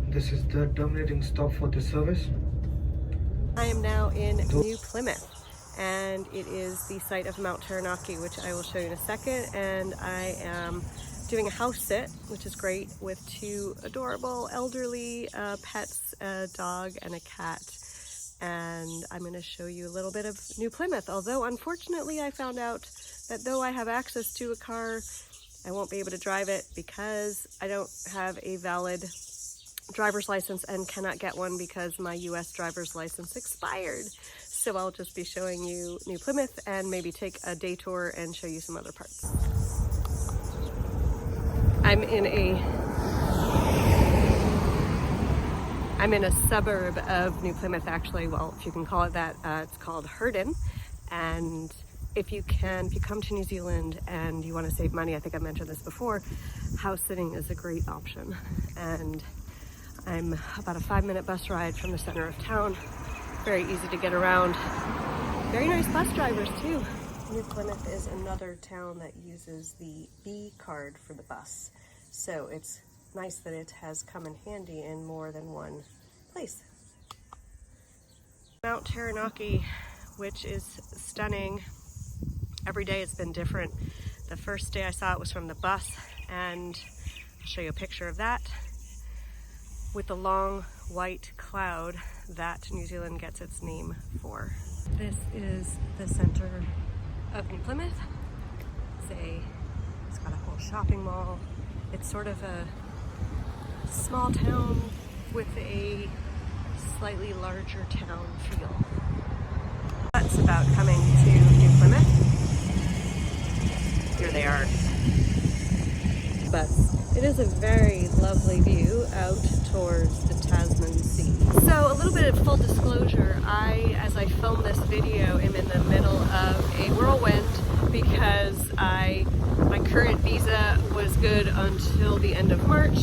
This is the terminating stop for this service. I am now in New Plymouth, and it is the site of Mt Taranaki, which I will show you in a second. And I am doing a house sit, which is great, with two adorable elderly pets, a dog and a cat. And I'm going to show you a little bit of New Plymouth, although unfortunately I found out that though I have access to a car, I won't be able to drive it because I don't have a valid driver's license and cannot get one because my US driver's license expired. So I'll just be showing you New Plymouth and maybe take a day tour and show you some other parts. I'm in a suburb of New Plymouth, actually. Well, if you can call it that. It's called Herden. And if you come to New Zealand and you want to save money, I think I mentioned this before, house sitting is a great option. And I'm about a 5-minute bus ride from the center of town. Very easy to get around. Very nice bus drivers too. New Plymouth is another town that uses the B card for the bus. So it's nice that it has come in handy in more than one place. Mt Taranaki, which is stunning. Every day it's been different. The first day I saw it was from the bus, and I'll show you a picture of that. With the long white cloud that New Zealand gets its name for. This is the center of New Plymouth. It's got a whole shopping mall. It's sort of a small town with a slightly larger town feel. That's about coming to New Plymouth. Here they are. But it is a very lovely view out towards the Tasman Sea. So a little bit of full disclosure, as I film this video, am in the middle of a whirlwind because my current visa was good until the end of March,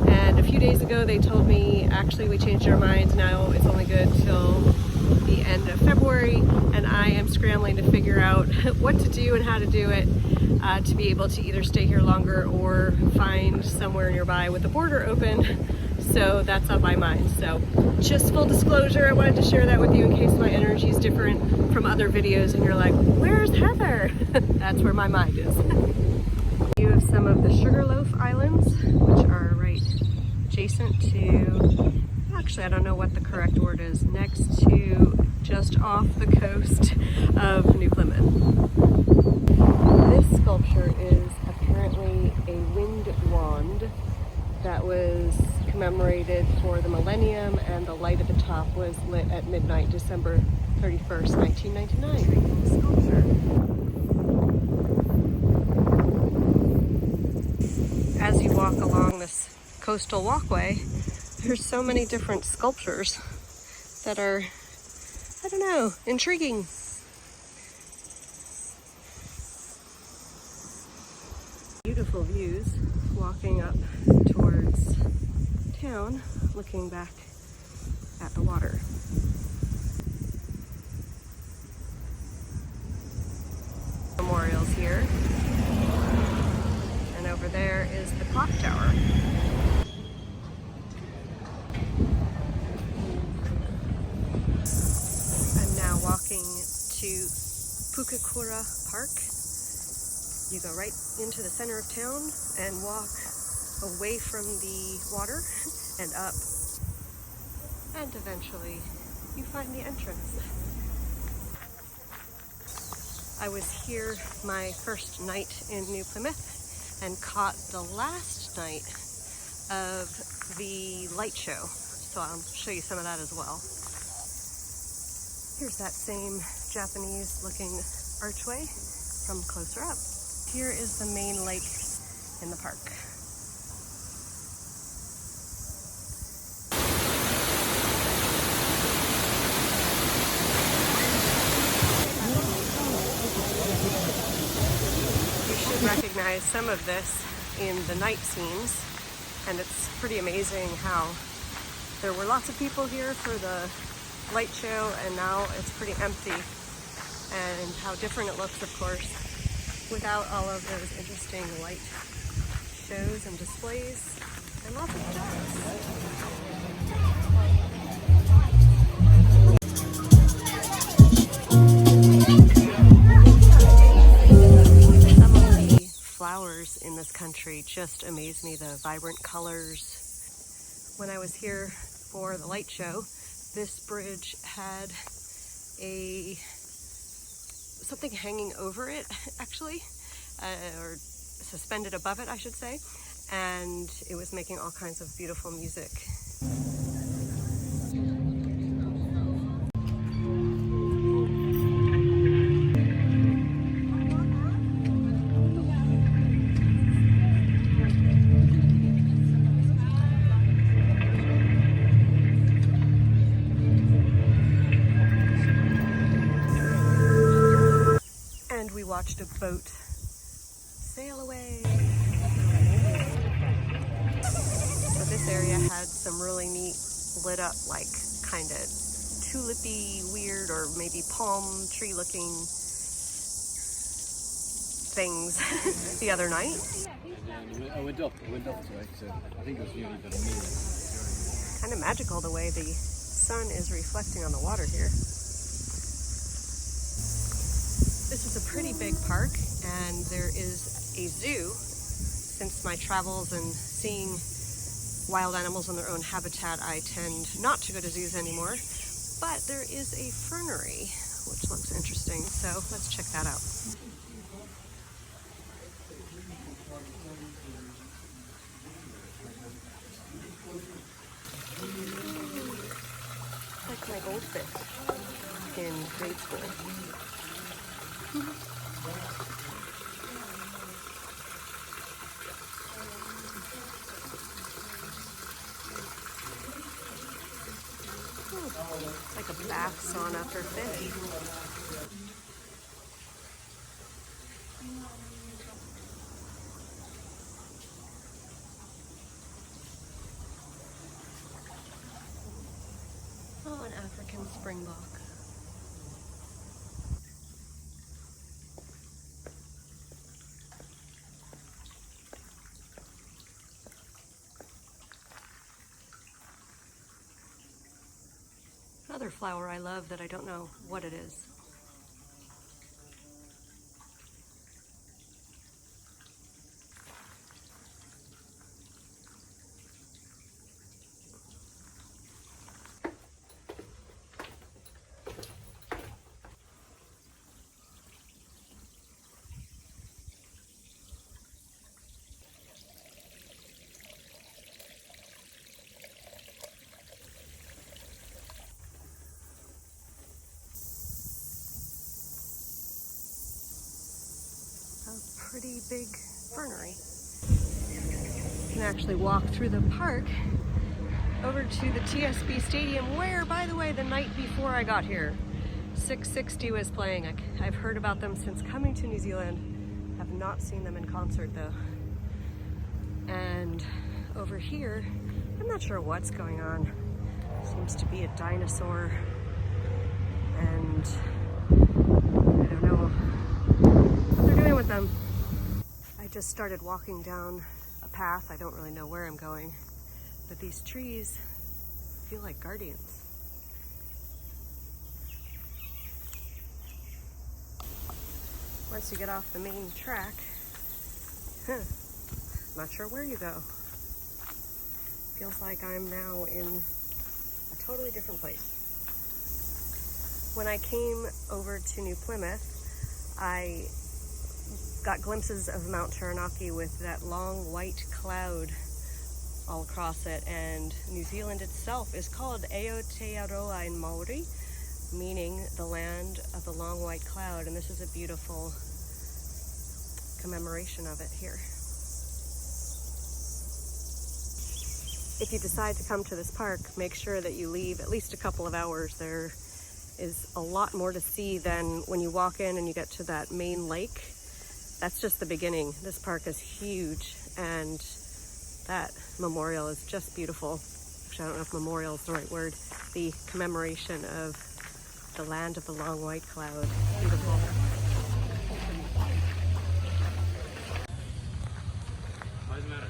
and a few days ago they told me actually we changed our minds, now it's only good till the end of February, and I am scrambling to figure out what to do and how to do it to be able to either stay here longer or find somewhere nearby with the border open. So that's on my mind. So just full disclosure, I wanted to share that with you in case my energy is different from other videos and you're like, where's Heather? That's where my mind is. You have some of the Sugarloaf Islands, which are right adjacent to, actually I don't know what the correct word is, next to, just off the coast of New Plymouth. This sculpture is apparently a wind wand that was commemorated for the millennium, and the light at the top was lit at midnight, December 31st, 1999. Sculpture. As you walk along this coastal walkway, there's so many different sculptures that are, I don't know, intriguing. Beautiful views walking up towards town, looking back at the water. Memorials here. And over there is the clock tower. I'm now walking to Pukakura Park. You go right into the center of town and walk away from the water and up. And eventually you find the entrance. I was here my first night in New Plymouth and caught the last night of the light show. So I'll show you some of that as well. Here's that same Japanese looking archway from closer up. Here is the main lake in the park. Recognize some of this in the night scenes, and it's pretty amazing how there were lots of people here for the light show and now it's pretty empty, and how different it looks, of course, without all of those interesting light shows and displays and lots of jobs. Flowers in this country just amaze me, the vibrant colors. When I was here for the light show, this bridge had something hanging over it, actually, or suspended above it, I should say, and it was making all kinds of beautiful music. Watched a boat sail away. So this area had some really neat lit up, like kind of tulipy, weird, or maybe palm tree looking things the other night. I went up today, so I think it was nearly about a million. Kind of magical the way the sun is reflecting on the water here. This is a pretty big park, and there is a zoo. Since my travels and seeing wild animals in their own habitat, I tend not to go to zoos anymore. But there is a fernery, which looks interesting, so let's check that out. Like my goldfish in grade school. It's like a bath sauna for fish. Oh, an African springbok. Another flower I love that I don't know what it is. Pretty big fernery. You can actually walk through the park over to the TSB Stadium, where, by the way, the night before I got here, 660 was playing. I've heard about them since coming to New Zealand. Have not seen them in concert though. And over here, I'm not sure what's going on. Seems to be a dinosaur, and I don't know what they're doing with them. I just started walking down a path. I don't really know where I'm going, but these trees feel like guardians. Once you get off the main track, Huh. Not sure where you go. Feels like I'm now in a totally different place. When I came over to New Plymouth, I got glimpses of Mt Taranaki with that long white cloud all across it, and New Zealand itself is called Aotearoa in Maori, meaning the land of the long white cloud, and this is a beautiful commemoration of it here. If you decide to come to this park, make sure that you leave at least a couple of hours. There is a lot more to see than when you walk in and you get to that main lake. That's just the beginning. This park is huge, and that memorial is just beautiful. Actually, I don't know if memorial is the right word. The commemoration of the land of the long white cloud. Beautiful. Why does it matter?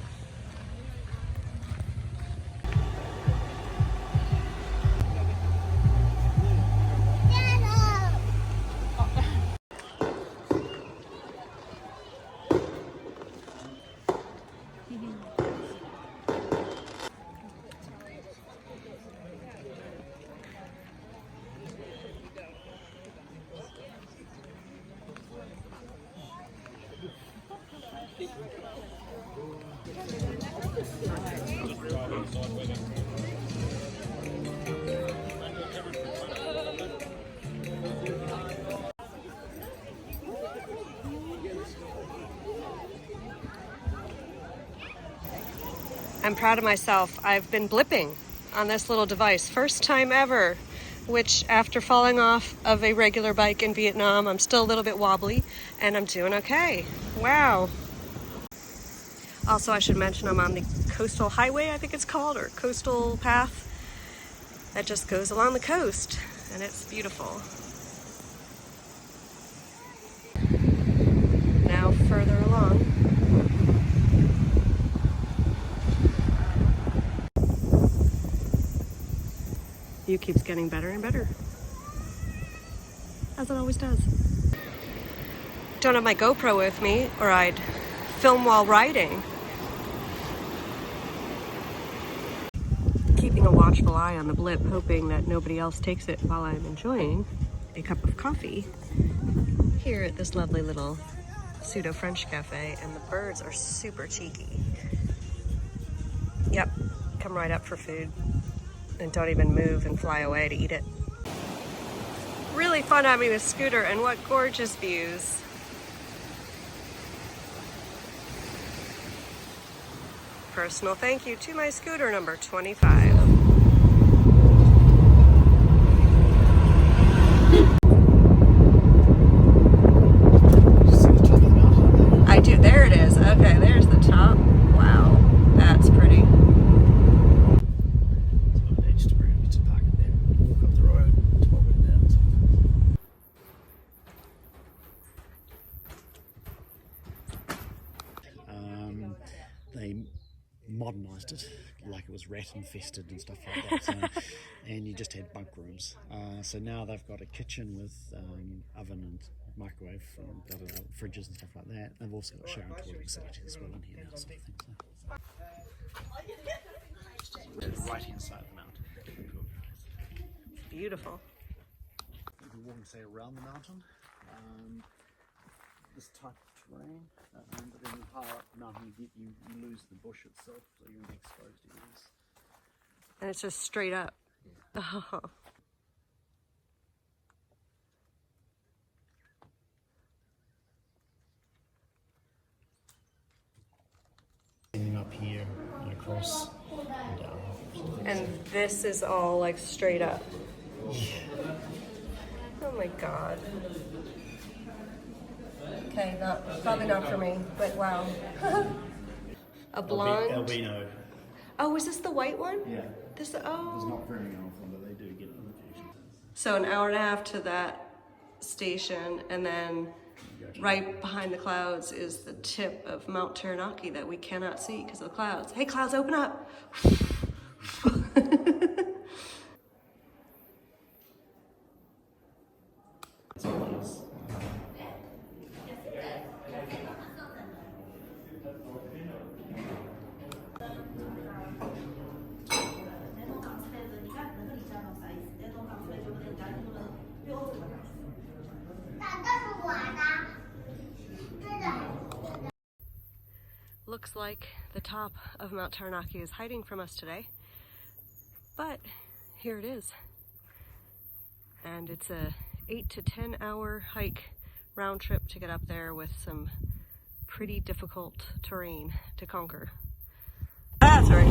I'm proud of myself. I've been blipping on this little device. First time ever, which after falling off of a regular bike in Vietnam, I'm still a little bit wobbly, and I'm doing okay. Wow. Also, I should mention I'm on the coastal highway, I think it's called, or coastal path that just goes along the coast, and it's beautiful. Now further along. View keeps getting better and better, as it always does. Don't have my GoPro with me, or I'd film while riding. Keeping a watchful eye on the blip, hoping that nobody else takes it while I'm enjoying a cup of coffee here at this lovely little pseudo-French cafe, and the birds are super cheeky. Yep, come right up for food and don't even move and fly away to eat it. Really fun having this scooter, and what gorgeous views. Personal thank you to my scooter number 25. I do, there it is. Okay, there's the top. Wow, that's pretty. They modernised it like it was rat infested and stuff like that, so, and you just had bunk rooms. So now they've got a kitchen with oven and microwave and fridges and stuff like that. They've also got shower and toilet facilities as well in here now, sort of thing. So. Just right hand side of the mountain. Beautiful. You can walk and say around the mountain. This type of terrain, but then the higher up the mountain you get, you lose the bush itself, so you're exposed to areas. And it's just straight up. Yeah. Oh. Up here and across and down. And this is all like straight up. Yeah. Oh my god. Okay, probably not for me, but wow. A blonde. Albino. Oh, is this the white one? Yeah. This. There's Oh. not very many of them, but they do get them occasionally. So an hour and a half to that station, and then right behind the clouds is the tip of Mt Taranaki that we cannot see because of the clouds. Hey, clouds, open up! looks like the top of Mt Taranaki is hiding from us today, but here it is. And it's a 8 to 10 hour hike round trip to get up there with some pretty difficult terrain to conquer. Sorry.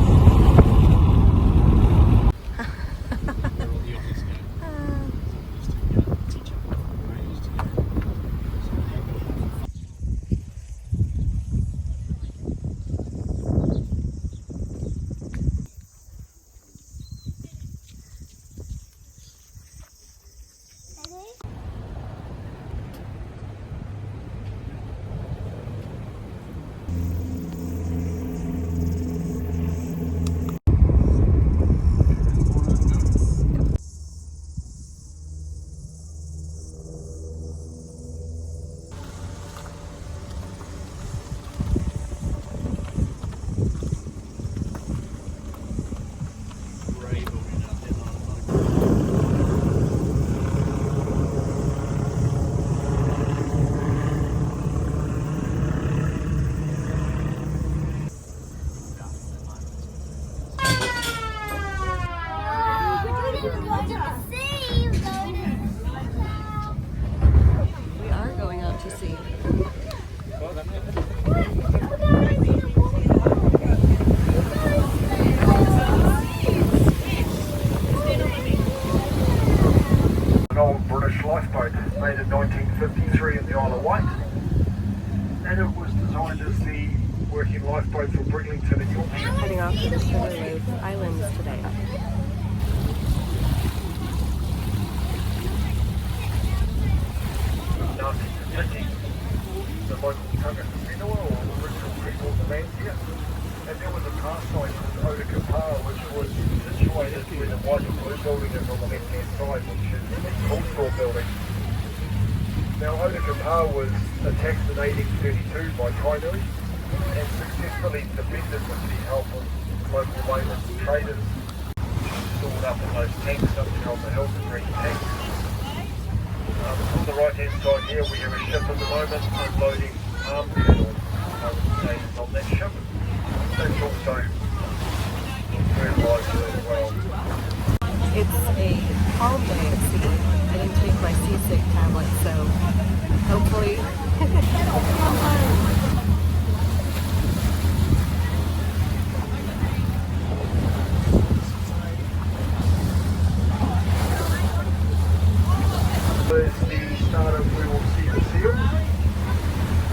We are going out to sea. An old British lifeboat made in 1953 in the Isle of Wight, and it was designed as the working lifeboat for Bridlington and Yorkshire. Heading off to the Sugarloaf Islands today. 1950, the local Pukakura or original people of the land here, and there was a pass site called Pukakura which was situated where the white and blue building is on the left hand side, which is the coal store building. Now Pukakura was attacked in 1832 by Tainui and successfully defended with the help of local labourers and traders stored up in those tanks up there on the hill, the green tanks. On the right hand side here we have a ship at the moment unloading palm kernels on that ship. That's also fertiliser as well. It's a calm day at sea. I didn't take my seasick tablet, so hopefully There's the start of we will see the seals.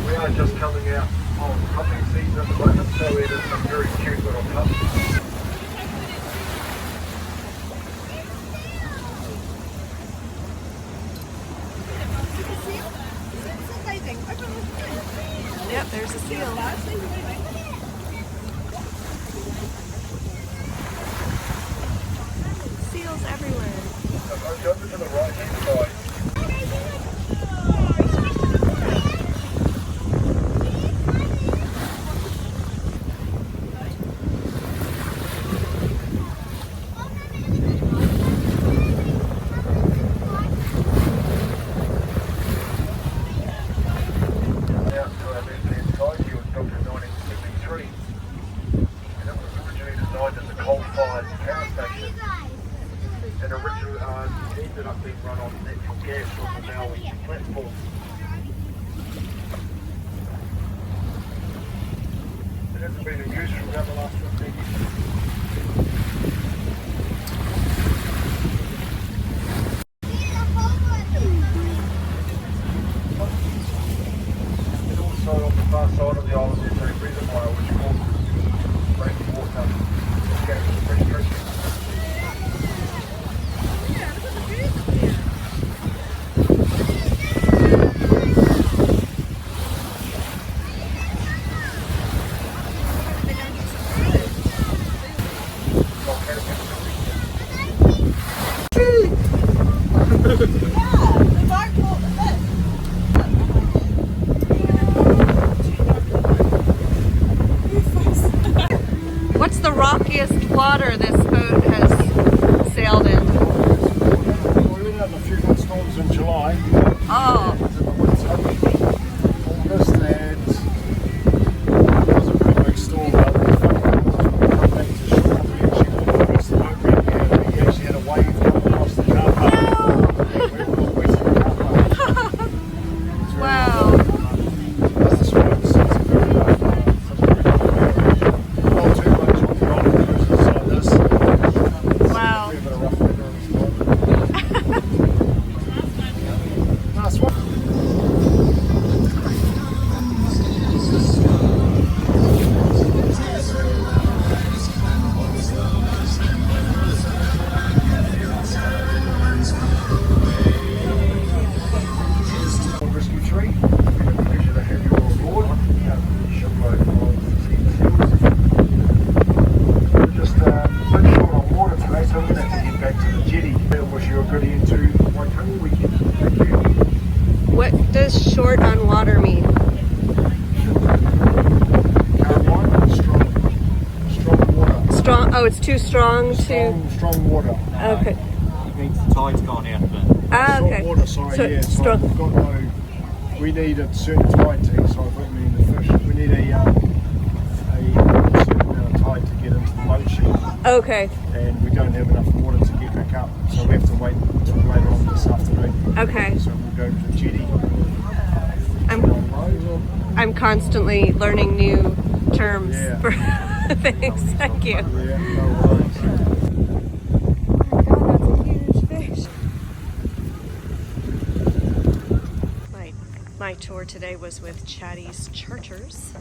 We are just coming out of pupping season at the moment, so it is some very cute little pups. yep, there's a seal. Seals everywhere. I'll over to the right hand side. Ended up being run on natural gas on the Maui platform. It hasn't been in use for about the last 15 years. And also on the far side of the island there's a reservoir which causes rainwater to get into fresh drinking. What's the rockiest water this boat has sailed in? We had a few good storms in July. Oh. August, and it wasn't very big short on water mean? Strong water. Strong. Oh, it's too strong. Strong water. Okay. It means the tide's gone out, but Ah, Strong okay. water, sorry, So yeah. So strong. we've got no. We need a certain tide to. So I thought we need the fish. We need a certain amount of tide to get into the boat shed, Okay. and we don't have enough water to get back up. So we have to wait until later on this afternoon. Okay. So we'll go to Chaddy. I'm constantly learning new terms Yeah. for things. Thank you. Yeah, no worries. Oh my God, that's a huge fish. My tour today was with Chaddy's Charters,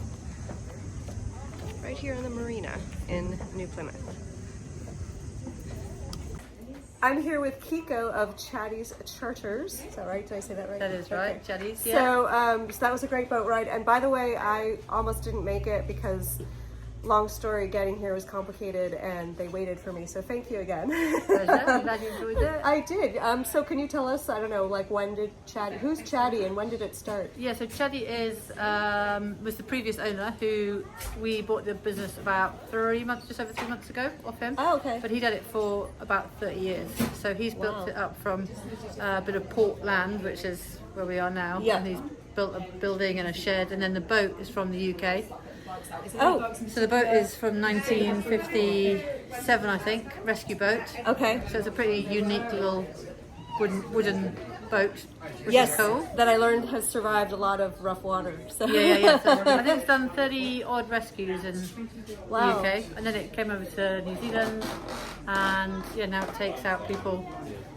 right here in the marina in New Plymouth. I'm here with Kiko of Chaddy's Charters. Is that right? Did I say that right? That is right, Okay. Chaddy's, yeah. So that was a great boat ride. And by the way, I almost didn't make it because, long story, getting here was complicated and they waited for me. So thank you again. Pleasure. I'm glad you enjoyed it. I did. So can you tell us, I don't know, like when did Chaddy, who's Chaddy and when did it start? Yeah, so Chaddy was the previous owner who we bought the business about just over 3 months ago off him. Oh, okay. But he'd had it for about 30 years. So he's built Wow. it up from a bit of port land, which is where we are now. Yeah. And he's built a building and a shed, and then the boat is from the UK. Oh, So the boat is from 1957, I think, rescue boat. okay. So it's a pretty unique little wooden boat, which Yes, is cool. that I learned has survived a lot of rough water. So. Yeah. So I think it's done 30 odd rescues in Wow. the UK, and then it came over to New Zealand, and yeah, now it takes out people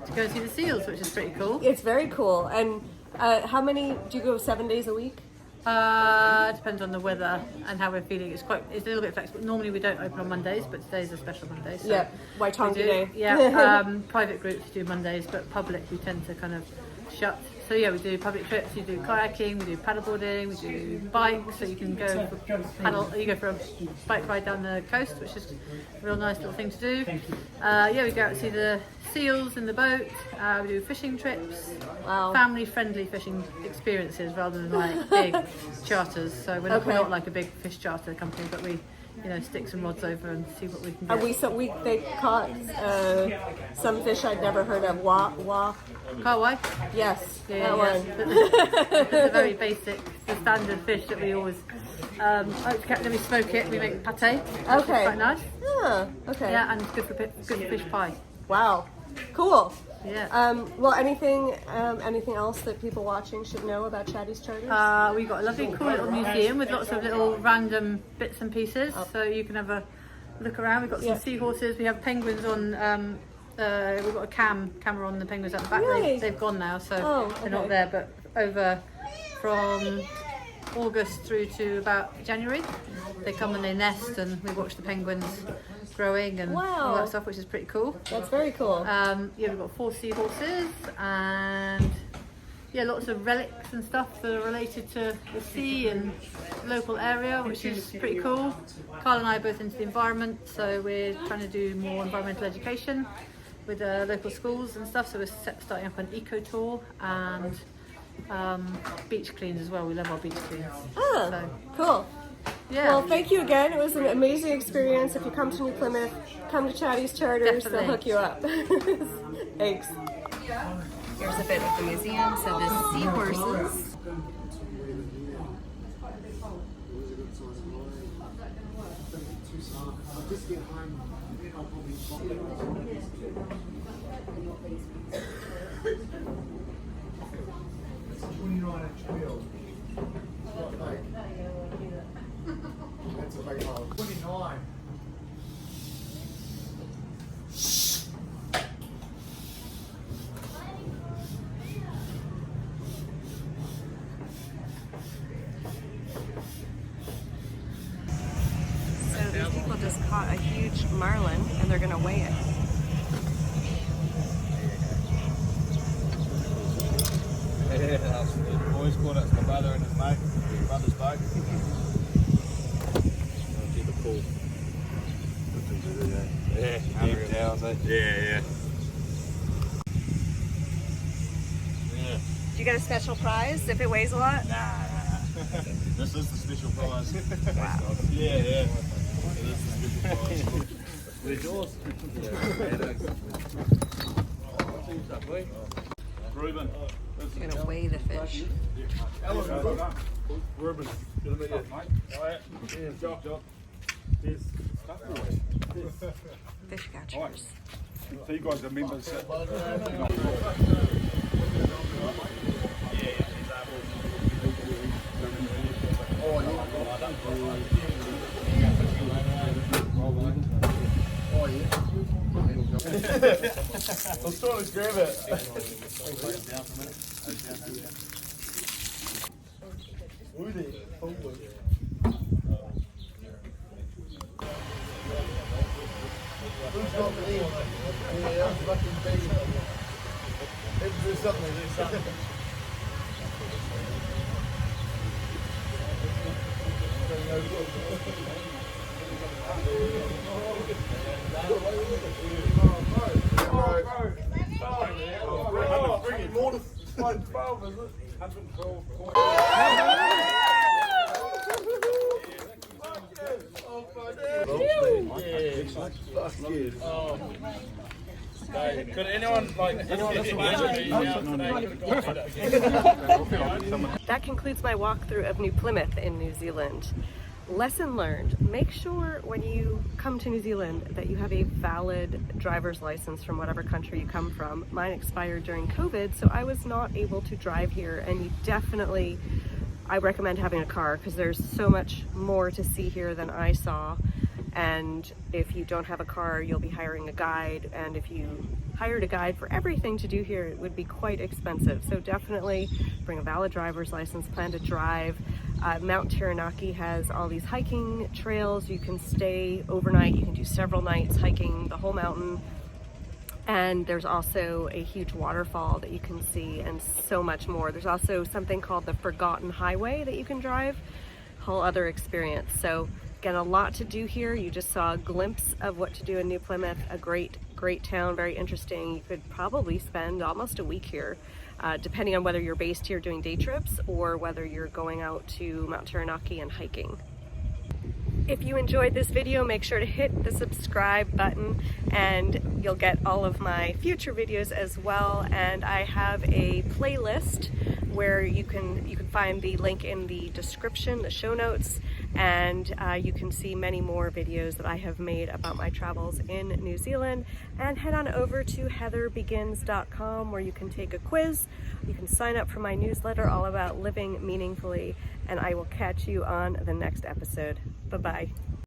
to go and see the seals, which is pretty cool. It's very cool. And how many, do you go 7 days a week? It depends on the weather and how we're feeling. It's a little bit flexible. Normally we don't open on Mondays, but today's a special Monday. So Yeah, Waitangi we do. Day. Yeah, private groups do Mondays, but public we tend to kind of shut. So yeah, we do public trips, we do kayaking, we do paddleboarding, we do bikes, so you can go for a bike ride down the coast, which is a real nice little thing to do. Yeah, we go out and see the seals in the boat, we do fishing trips, Wow. family friendly fishing experiences rather than like big charters. So we're Okay. not like a big fish charter company, but we stick some rods over and see what we can And get. they caught some fish I'd never heard of. Wah. Kawai? Yes, Yeah, that one. It's a very basic, the standard fish that we always then we smoke it. We make pate. Which is Okay. quite nice. Ah, okay. Yeah, and it's good for fish pie. Wow. Cool. Yeah. Well, anything else that people watching should know about Chaddy's Charters? We've got a lovely, cool little museum with lots of little random bits and pieces, so you can have a look around. We've got some Yeah. seahorses. We have penguins on. We've got a camera on the penguins at the back. Really? They've gone now, so Oh, they're not okay. there. But over from August through to about January, they come and they nest, and we watch the penguins growing and all Wow. that stuff, which is pretty cool. That's very cool. Yeah, we've got 4 seahorses and yeah, lots of relics and stuff that are related to the sea and local area, which is pretty cool. Carl and I are both into the environment, so we're trying to do more environmental education with local schools and stuff. So we're starting up an eco tour and beach cleans as well. We love our beach cleans. Ah, So, cool. yeah. Well, thank you again. It was an amazing experience. If you come to New Plymouth, come to Chaddy's Charters. They'll Definitely. hook you up. Thanks. Here's a bit of the museum. So the seahorses. That's a big one. 29. So these people just caught a huge marlin and they're gonna weigh it. yeah, the boys caught it. It's my brother and his mate. His brother's boat. Keep it cool. Good thing to do, yeah. Yeah, deep towels, eh? Yeah. Do you get a special prize if it weighs a lot? This is the special prize. Wow. Yeah. It is the special prize. Where's yours? Ruben. You're gonna weigh the fish. Ruben. Good to meet you. Alright. Cheers. Job. Cheers. Fish catchers. So you guys are members. Let's try to grab it. Who's got me? Yeah, fucking baby. Let's do something. Bringing more to 12, is it? 112. Could anyone That concludes my walkthrough of New Plymouth in New Zealand. Lesson learned, make sure when you come to New Zealand that you have a valid driver's license from whatever country you come from. Mine expired during COVID, so I was not able to drive here, and you definitely, I recommend having a car because there's so much more to see here than I saw. And if you don't have a car, you'll be hiring a guide, and if you hired a guide for everything to do here, it would be quite expensive. So definitely bring a valid driver's license, plan to drive. Mt Taranaki has all these hiking trails. You can stay overnight, you can do several nights hiking the whole mountain. And there's also a huge waterfall that you can see, and so much more. There's also something called the Forgotten Highway that you can drive, whole other experience. So again, a lot to do here. You just saw a glimpse of what to do in New Plymouth, a great town, very interesting. You could probably spend almost a week here, depending on whether you're based here doing day trips or whether you're going out to Mt Taranaki and hiking. If you enjoyed this video, make sure to hit the subscribe button and you'll get all of my future videos as well. And I have a playlist where you can find the link in the description, the show notes, and you can see many more videos that I have made about my travels in New Zealand. And head on over to heatherbegins.com where you can take a quiz. You can sign up for my newsletter all about living meaningfully, and I will catch you on the next episode. Bye-bye.